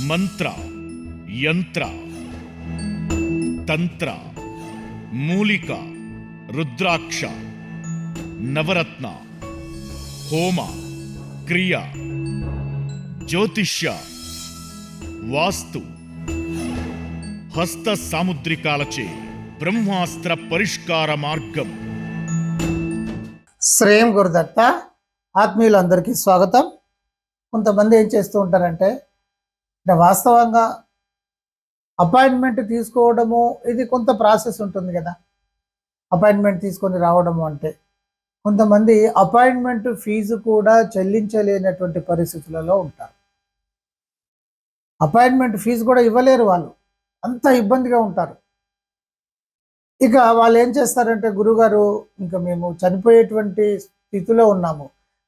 మంత్ర, యంత్ర, తంత్ర, మూలిక, రుద్రాక్ష, నవరత్న, హోమ, క్రియ, జ్యోతిష్య, వాస్తు, హస్త సాముద్రికాలచే బ్రహ్మాస్త్ర పరిష్కార మార్గం. శ్రేయం గురుదత్త. ఆత్మీయులందరికీ స్వాగతం. కొంతమంది ఏం చేస్తూ ఉంటారంటే వాస్తవంగా అపాయింట్మెంట్ తీసుకోవడము ఇది కొంత ప్రాసెస్ ఉంటుంది కదా. అపాయింట్మెంట్ తీసుకొని రావడము అంటే కొంతమంది అపాయింట్మెంట్ ఫీజు కూడా చెల్లించలేనటువంటి పరిస్థితులలో ఉంటారు. అపాయింట్మెంట్ ఫీజు కూడా ఇవ్వలేరు, వాళ్ళు అంత ఇబ్బందిగా ఉంటారు. ఇక వాళ్ళు ఏం చేస్తారంటే, గురుగారు ఇంకా మేము చనిపోయేటువంటి స్థితిలో ఉన్నాము,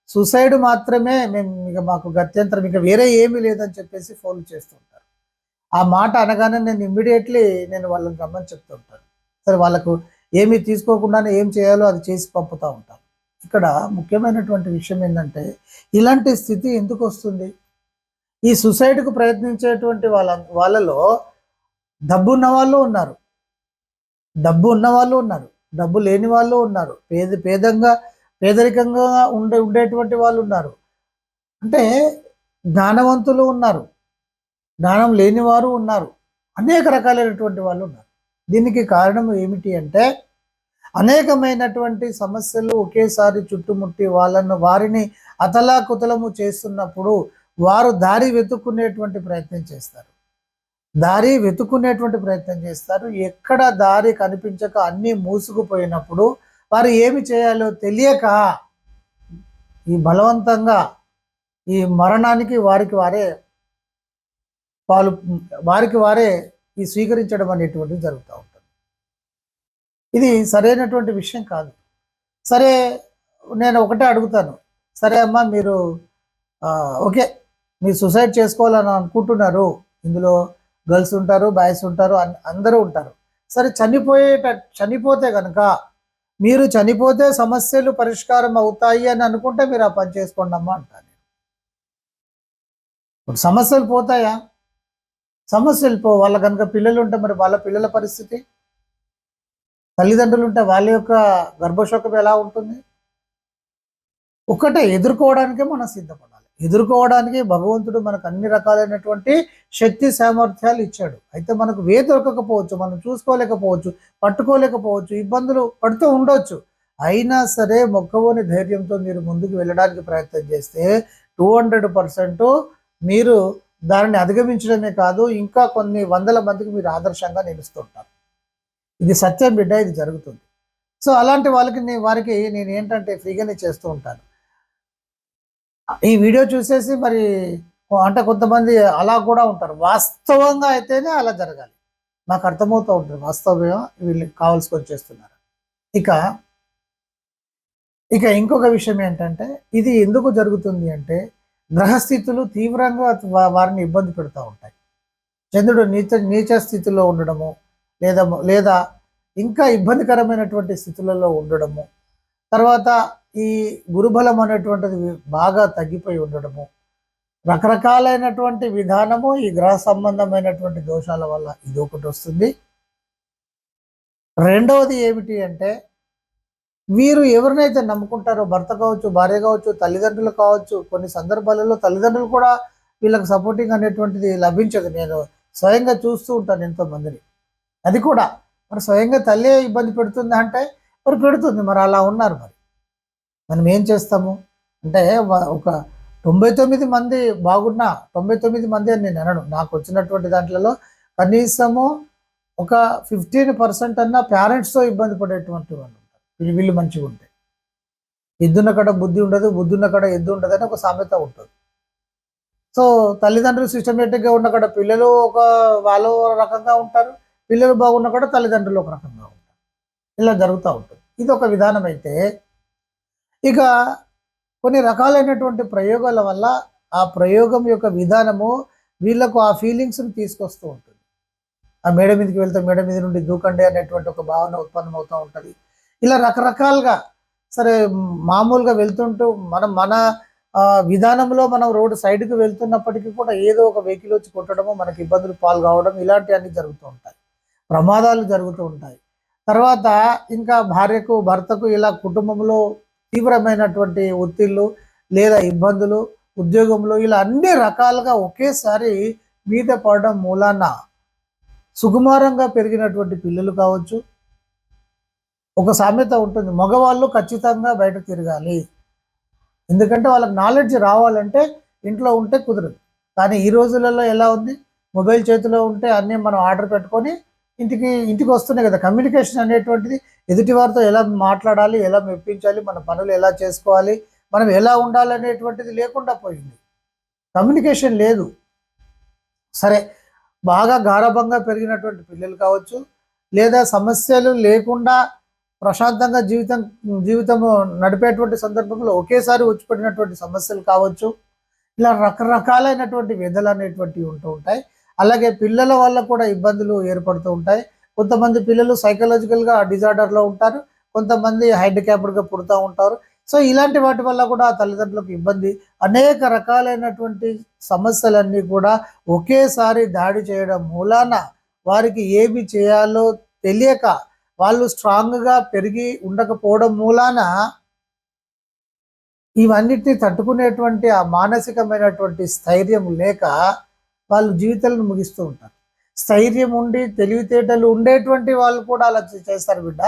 సూసైడ్ మాత్రమే మేము, ఇక మాకు గత్యంతరం ఇక వేరే ఏమీ లేదని చెప్పేసి ఫోన్ చేస్తూ ఉంటారు. ఆ మాట అనగానే నేను ఇమ్మీడియట్లీ వాళ్ళని రమ్మని చెప్తూ ఉంటాను. సరే, వాళ్ళకు ఏమీ తీసుకోకుండానే ఏం చేయాలో అది చేసి పంపుతూ ఉంటాను. ఇక్కడ ముఖ్యమైనటువంటి విషయం ఏంటంటే, ఇలాంటి స్థితి ఎందుకు వస్తుంది? ఈ సూసైడ్కు ప్రయత్నించేటువంటి వాళ్ళలో డబ్బు ఉన్న వాళ్ళు ఉన్నారు, డబ్బు ఉన్న వాళ్ళు ఉన్నారు, డబ్బు లేని వాళ్ళు ఉన్నారు, పేదరికంగా ఉండేటువంటి వాళ్ళు ఉన్నారు, అంటే జ్ఞానవంతులు ఉన్నారు, జ్ఞానం లేని వారు ఉన్నారు, అనేక రకాలైనటువంటి వాళ్ళు ఉన్నారు. దీనికి కారణం ఏమిటి అంటే, అనేకమైనటువంటి సమస్యలు ఒకేసారి చుట్టుముట్టి వారిని అతలాకుతలము చేస్తున్నప్పుడు వారు దారి వెతుక్కునేటువంటి ప్రయత్నం చేస్తారు. ఎక్కడ దారి కనిపించక అన్నీ మూసుకుపోయినప్పుడు వారు ఏమి చేయాలో తెలియక ఈ బలవంతంగా ఈ మరణానికి వారికి వారే ఈ స్వీకరించడం అనేటువంటిది జరుగుతూ ఉంటుంది. ఇది సరైనటువంటి విషయం కాదు. సరే, నేను ఒకటే అడుగుతాను, సరే అమ్మా, మీరు ఓకే, మీరు సూసైడ్ చేసుకోవాలని అనుకుంటున్నారు, ఇందులో గర్ల్స్ ఉంటారు, బాయ్స్ ఉంటారు, అందరూ ఉంటారు. సరే, చనిపోతే కనుక మీరు చనిపోతే సమస్యలు పరిష్కారం అవుతాయి అని అనుకుంటే మీరు ఆ పని చేసుకోండి అమ్మా అంటాను. ఇప్పుడు సమస్యలు పోతాయా? సమస్యలు వాళ్ళ కనుక పిల్లలు ఉంటే మరి వాళ్ళ పిల్లల పరిస్థితి, తల్లిదండ్రులు ఉంటే వాళ్ళ యొక్క గర్భశోకం ఎలా ఉంటుంది? ఒకటే, ఎదుర్కోవడానికే మనం సిద్ధపడాలి. ఎదుర్కోవడానికి భగవంతుడు మనకు అన్ని రకాలైనటువంటి శక్తి సామర్థ్యాలు ఇచ్చాడు. అయితే మనకు దొరకకపోవచ్చు, మనం చూసుకోలేకపోవచ్చు, పట్టుకోలేకపోవచ్చు, ఇబ్బందులు పడుతూ ఉండొచ్చు. అయినా సరే మొక్కవోని ధైర్యంతో మీరు ముందుకు వెళ్ళడానికి ప్రయత్నం చేస్తే 200% మీరు దానిని అధిగమించడమే కాదు, ఇంకా కొన్ని వందల మందికి మీరు ఆదర్శంగా నిలుస్తుంటారు. ఇది సత్యం బిడ్డ, ఇది జరుగుతుంది. సో అలాంటి వారికి నేను ఏంటంటే ఫ్రీగానే చేస్తూ ఉంటాను. ఈ వీడియో చూసేసి మరి అంటే కొంతమంది అలా కూడా ఉంటారు. వాస్తవంగా అయితేనే అలా జరగాలి, నాకు అర్థమవుతూ ఉంటుంది వాస్తవంగా వీళ్ళు కావాల్సుకొని చేస్తున్నారు. ఇక ఇంకొక విషయం ఏంటంటే, ఇది ఎందుకు జరుగుతుంది అంటే, గ్రహస్థితులు తీవ్రంగా వారిని ఇబ్బంది పెడుతూ ఉంటాయి. చంద్రుడు నీచ స్థితిలో ఉండడము, లేదా ఇంకా ఇబ్బందికరమైనటువంటి స్థితులలో ఉండడము, తర్వాత ఈ గురుబలం అనేటువంటిది బాగా తగ్గిపోయి ఉండడము, రకరకాలైనటువంటి విధానము ఈ గ్రహ సంబంధమైనటువంటి దోషాల వల్ల ఇది ఒకటి వస్తుంది. రెండవది ఏమిటి అంటే, వీరు ఎవరినైతే నమ్ముకుంటారో, భర్త కావచ్చు, భార్య కావచ్చు, తల్లిదండ్రులు కావచ్చు, కొన్ని సందర్భాలలో తల్లిదండ్రులు కూడా వీళ్ళకి సపోర్టింగ్ అనేటువంటిది లభించదు. నేను స్వయంగా చూస్తూ ఉంటాను ఎంతోమందిని. అది కూడా మరి స్వయంగా తల్లి ఇబ్బంది పెడుతుంది అంటే మరి పెడుతుంది, మరి అలా ఉన్నారు. మనం ఏం చేస్తాము అంటే, ఒక 99 మంది బాగున్నా, 99 మంది అని నేను అనను, నాకు వచ్చినటువంటి దాంట్లో కనీసము ఒక 15% అన్న పేరెంట్స్తో ఇబ్బంది పడేటువంటి వాళ్ళు ఉంటారు. వీళ్ళు మంచిగా ఉంటే, ఎద్దున్న కడ బుద్ధి ఉండదు, బుద్ధున్న కడ ఎద్దు ఉండదు అని ఒక సామెత ఉంటుంది. సో తల్లిదండ్రులు సిస్టమేటిక్గా ఉన్న కడ పిల్లలు వాళ్ళు రకంగా ఉంటారు, పిల్లలు బాగున్న కూడా తల్లిదండ్రులు ఒక రకంగా ఉంటారు. ఇలా జరుగుతూ ఉంటుంది. ఇది ఒక విధానం అయితే, ఇక కొన్ని రకాలైనటువంటి ప్రయోగాల వల్ల ఆ ప్రయోగం యొక్క విధానము వీళ్ళకు ఆ ఫీలింగ్స్ని తీసుకొస్తూ ఉంటుంది. ఆ మేడ మీదకి వెళ్తే మేడ మీద నుండి దూకండి అనేటువంటి ఒక భావన ఉత్పన్నం అవుతూ ఉంటుంది. ఇలా రకరకాలుగా సరే మామూలుగా వెళ్తుంటూ మన విధానంలో మనం రోడ్డు సైడ్కి వెళ్తున్నప్పటికీ కూడా ఏదో ఒక వెహికల్ వచ్చి కొట్టడము, మనకి ఇబ్బందులు పాలు కావడం, ఇలాంటివన్నీ జరుగుతూ ఉంటాయి. ప్రమాదాలు జరుగుతూ ఉంటాయి. తర్వాత ఇంకా భార్యకు భర్తకు ఇలా కుటుంబంలో తీవ్రమైనటువంటి ఒత్తిళ్ళు లేదా ఇబ్బందులు, ఉద్యోగంలో ఇలా అన్ని రకాలుగా ఒకేసారి మీద పడడం మూలాన సుకుమారంగా పెరిగినటువంటి పిల్లలు కావచ్చు. ఒక సామెత ఉంటుంది, మగవాళ్ళు ఖచ్చితంగా బయట తిరగాలి, ఎందుకంటే వాళ్ళకి నాలెడ్జ్ రావాలంటే ఇంట్లో ఉంటే కుదరదు. కానీ ఈ రోజులలో ఎలా ఉంది, మొబైల్ చేతిలో ఉంటే అన్నీ మనం ఆర్డర్ పెట్టుకొని ఇంటికి వస్తున్నాయి కదా. కమ్యూనికేషన్ అనేటువంటిది ఎదుటివారితో ఎలా మాట్లాడాలి, ఎలా మెప్పించాలి, మన పనులు ఎలా చేసుకోవాలి, మనం ఎలా ఉండాలి అనేటువంటిది లేకుండా పోయింది. కమ్యూనికేషన్ లేదు. సరే, బాగా గారాబంగా పెరిగినటువంటి పిల్లలు కావచ్చు, లేదా సమస్యలు లేకుండా ప్రశాంతంగా జీవితము నడిపేటువంటి సందర్భంలో ఒకేసారి వచ్చిపడినటువంటి సమస్యలు కావచ్చు. ఇలా రకరకాలైనటువంటి వ్యధలు అనేటువంటివి ఉంటూ ఉంటాయి. అలాగే పిల్లల వల్ల కూడా ఇబ్బందులు ఏర్పడుతూ ఉంటాయి. కొంతమంది పిల్లలు సైకలాజికల్గా డిజార్డర్లో ఉంటారు, కొంతమంది హ్యాండిక్యాప్డ్గా పుడుతూ ఉంటారు. సో ఇలాంటి వాటి వల్ల కూడా తల్లిదండ్రులకు ఇబ్బంది, అనేక రకాలైనటువంటి సమస్యలన్నీ కూడా ఒకేసారి దాడి చేయడం మూలాన వారికి ఏమి చేయాలో తెలియక, వాళ్ళు స్ట్రాంగ్గా పెరిగి ఉండకపోవడం మూలాన ఇవన్నిటిని తట్టుకునేటువంటి ఆ మానసికమైనటువంటి స్థైర్యం లేక వాళ్ళు జీవితాలను ముగిస్తూ ఉంటారు. స్థైర్యం ఉండి తెలివితేటలు ఉండేటువంటి వాళ్ళు కూడా అలా చేస్తారు బిడ్డ.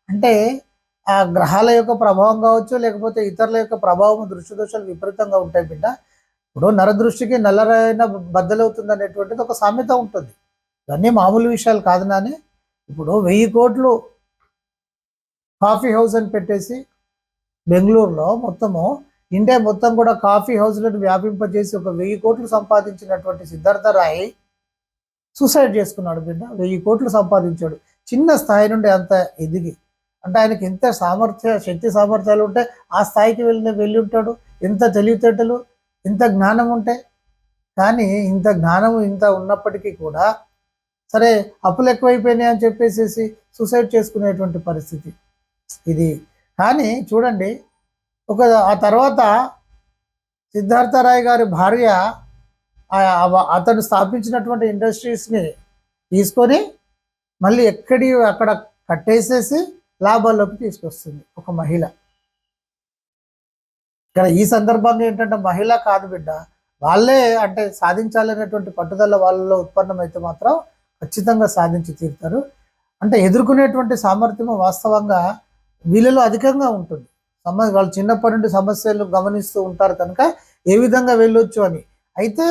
అంటే ఆ గ్రహాల యొక్క ప్రభావం కావచ్చు, లేకపోతే ఇతరుల యొక్క ప్రభావం, దృష్టి దోషాలు విపరీతంగా ఉంటాయి బిడ్డ. ఇప్పుడు నరదృష్టికి నల్లరైన బద్దలవుతుంది అనేటువంటిది ఒక సామెత ఉంటుంది. ఇవన్నీ మామూలు విషయాలు కాదు నాని. ఇప్పుడు 1000 కోట్లు కాఫీ హౌస్ అని పెట్టేసి బెంగళూరులో మొత్తము ఇండియా మొత్తం కూడా కాఫీ హౌస్లను వ్యాపింపజేసి ఒక 1000 కోట్లు సంపాదించినటువంటి సిద్ధార్థ రాయ్ సూసైడ్ చేసుకున్నాడు బిడ్డ. 1000 కోట్లు సంపాదించాడు చిన్న స్థాయి నుండి అంత ఎదిగి. అంటే ఆయనకి ఎంత శక్తి సామర్థ్యాలు ఉంటే ఆ స్థాయికి వెళ్ళి ఉంటాడు. ఎంత తెలివితేటలు, ఎంత జ్ఞానం ఉంటే. కానీ ఇంత జ్ఞానము ఇంత ఉన్నప్పటికీ కూడా సరే అప్పులు ఎక్కువైపోయినాయి అని చెప్పేసి సూసైడ్ చేసుకునేటువంటి పరిస్థితి ఇది. కానీ చూడండి, ఆ తర్వాత సిద్ధార్థ రాయ్ గారి భార్య అతను స్థాపించినటువంటి ఇండస్ట్రీస్ని తీసుకొని మళ్ళీ అక్కడ కట్టేసేసి లాభాల్లోకి తీసుకొస్తుంది ఒక మహిళ. ఇక్కడ ఈ సందర్భంగా ఏంటంటే మహిళ కాదు బిడ్డ, వాళ్ళే అంటే సాధించాలనేటువంటి పట్టుదల వాళ్ళలో ఉత్పన్నమైతే మాత్రం ఖచ్చితంగా సాధించి తీరుతారు. అంటే ఎదుర్కొనేటువంటి సామర్థ్యం వాస్తవంగా వీళ్ళలో అధికంగా ఉంటుంది. వాళ్ళు చిన్నప్పటి నుండి సమస్యలు గమనిస్తూ ఉంటారు కనుక ఏ విధంగా వెళ్ళొచ్చు అని. అయితే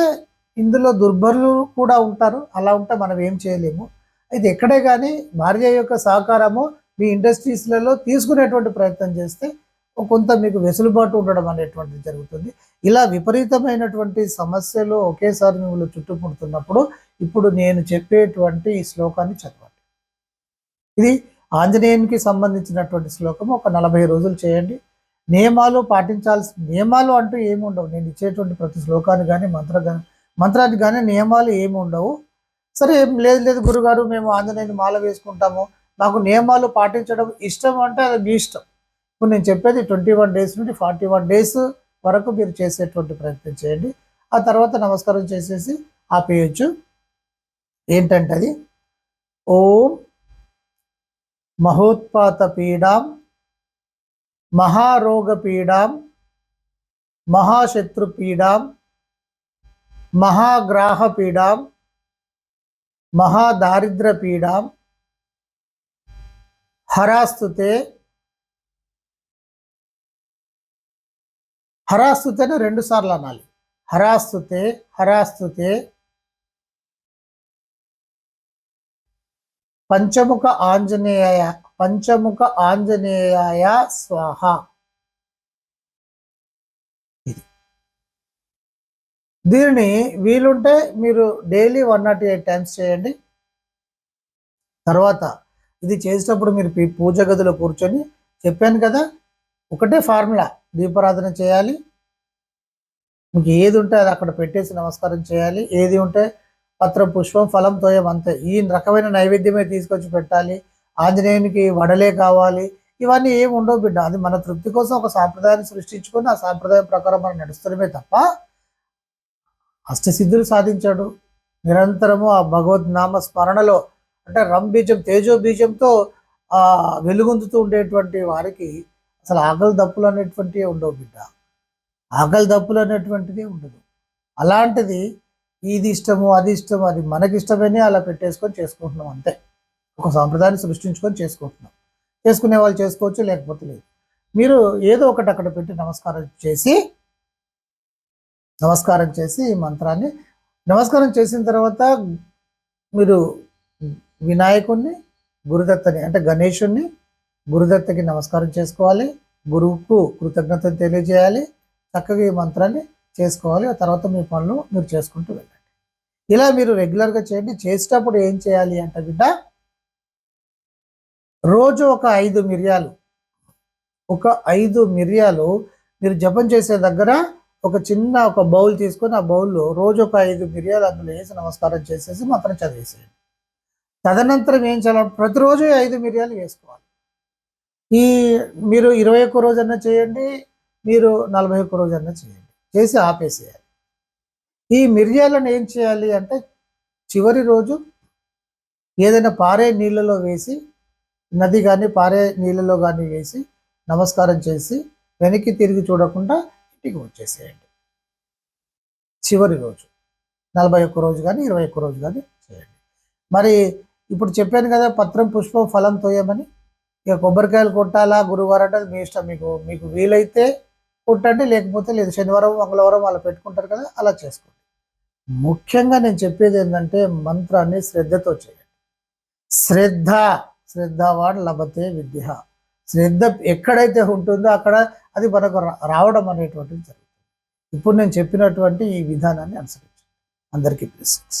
ఇందులో దుర్బలులు కూడా ఉంటారు. అలా ఉంటే మనం ఏం చేయలేము. అయితే ఎక్కడే కానీ భార్య యొక్క సహకారము మీ ఇండస్ట్రీస్లలో తీసుకునేటువంటి ప్రయత్నం చేస్తే కొంత మీకు వెసులుబాటు ఉండడం అనేటువంటిది జరుగుతుంది. ఇలా విపరీతమైనటువంటి సమస్యలు ఒకేసారి మిమ్మల్ని చుట్టుముడుతున్నప్పుడు ఇప్పుడు నేను చెప్పేటువంటి ఈ శ్లోకాన్ని చదవండి. ఇది ఆంజనేయునికి సంబంధించినటువంటి శ్లోకం. ఒక 40 రోజులు చేయండి. నియమాలు పాటించాల్సిన నియమాలు అంటూ ఏమి ఉండవు. నేను ఇచ్చేటువంటి ప్రతి శ్లోకాన్ని కానీ మంత్రానికి కానీ నియమాలు ఏమి ఉండవు. సరే, లేదు గురుగారు, మేము ఆంజనేయుని మాల వేసుకుంటాము, నాకు నియమాలు పాటించడం ఇష్టం అంటే అది మీ ఇష్టం. ఇప్పుడు నేను చెప్పేది 21 డేస్ నుండి 41 డేస్ వరకు మీరు చేసేటువంటి ప్రయత్నం చేయండి. ఆ తర్వాత నమస్కారం చేసేసి ఆపేయచ్చు. ఏంటంటే అది ఓం మహోత్పాత పీడాం, మహారోగ పీడాం, మహాశత్రు పీడాం, మహాగ్రాహ పీడాం, మహాదారిద్ర పీడాం హరాస్తుతే. హరాస్తుతేనే 2 సార్లు అనాలి. హరాస్తుతే హరాస్తుతే పంచముఖ ఆంజనేయాయ స్వాహ. ఇది దీనిని వీలుంటే మీరు డైలీ 108 టైమ్స్ చేయండి. తర్వాత ఇది చేసేటప్పుడు మీరు పూజ గదిలో కూర్చొని, చెప్పాను కదా, ఒకటే ఫార్ములా, దీపారాధన చేయాలి. మీకు ఏది ఉంటే అది అక్కడ పెట్టేసి నమస్కారం చేయాలి. ఏది ఉంటే పత్రం, పుష్పం, ఫలం, తోయం అంతే. ఈ రకమైన నైవేద్యమే తీసుకొచ్చి పెట్టాలి. ఆంజనేయునికి వడలే కావాలి. ఇవన్నీ ఏమి ఉండవు బిడ్డ. అది మన తృప్తి కోసం ఒక సాంప్రదాయాన్ని సృష్టించుకొని ఆ సాంప్రదాయం ప్రకారం మనం నడుస్తున్నామే తప్ప అష్టసిద్ధులు సాధించాడు. నిరంతరము ఆ భగవద్ నామ స్మరణలో అంటే బీజం తేజో బీజంతో ఆ వెలుగొందుతూ ఉండేటువంటి వారికి అసలు ఆకలి దప్పులు అనేటువంటివి ఉండవు బిడ్డ. ఆకలి దప్పులు అనేటువంటిది ఉండదు. అలాంటిది ఇది ఇష్టము అది ఇష్టము అది మనకిష్టమని అలా పెట్టేసుకొని చేసుకుంటున్నాం అంతే. ఒక సాంప్రదాయాన్ని సృష్టించుకొని చేసుకుంటున్నాం. చేసుకునే వాళ్ళు చేసుకోవచ్చు, లేకపోతే లేదు. మీరు ఏదో ఒకటి అక్కడ పెట్టి నమస్కారం చేసి ఈ మంత్రాన్ని నమస్కారం చేసిన తర్వాత మీరు వినాయకుడిని, గురుదత్తని అంటే గణేశుణ్ణి, గురుదత్తకి నమస్కారం చేసుకోవాలి. గురువుకు కృతజ్ఞతలు తెలియజేయాలి. చక్కగా ఈ మంత్రాన్ని చేసుకోవాలి. ఆ తర్వాత మీ పనులు మీరు చేసుకుంటూ వెళ్ళండి. ఇలా మీరు రెగ్యులర్గా చేయండి. చేసేటప్పుడు ఏం చేయాలి అంటే బిడ్డ, రోజు ఒక 5 మిరియాలు మీరు జపం చేసే దగ్గర ఒక బౌల్ తీసుకొని ఆ బౌల్లో రోజు ఒక 5 మిరియాలు అందులో వేసి నమస్కారం చేసేసి మంత్రం చదివేసేయండి. తదనంతరం ఏం చేయాలి, ప్రతిరోజు 5 మిరియాలు వేసుకోవాలి. మీరు 21 రోజన్నా చేయండి, మీరు 41 రోజన్నా చేయండి, చేసి ఆపేసేయాలి. ఈ మిరియాలను ఏం చేయాలి అంటే చివరి రోజు ఏదైనా పారే నీళ్ళలో వేసి, నది కానీ పారే నీళ్ళలో కానీ వేసి నమస్కారం చేసి వెనక్కి తిరిగి చూడకుండా ఇంటికి వచ్చేసేయండి. చివరి రోజు 41 రోజు కానీ 21 రోజు కానీ చేయండి. మరి ఇప్పుడు చెప్పాను కదా, పత్రం పుష్పం ఫలం తోయమని. ఇక కొబ్బరికాయలు కొట్టాలా గురువారం అంటే మీ ఇష్టం. మీకు వీలైతే కొట్టండి, లేకపోతే లేదు. శనివారం మంగళవారం అలా పెట్టుకుంటారు కదా, అలా చేసుకోండి. ముఖ్యంగా నేను చెప్పేది ఏంటంటే మంత్రాన్ని శ్రద్ధతో చేయండి. శ్రద్ధవాన్ లభతే విద్య. శ్రద్ధ ఎక్కడైతే ఉంటుందో అక్కడ అది మనకు రావడం అనేటువంటిది జరుగుతుంది. ఇప్పుడు నేను చెప్పినటువంటి ఈ విధానాన్ని అనుసరించండి. అందరికీ బ్లెస్సింగ్స్.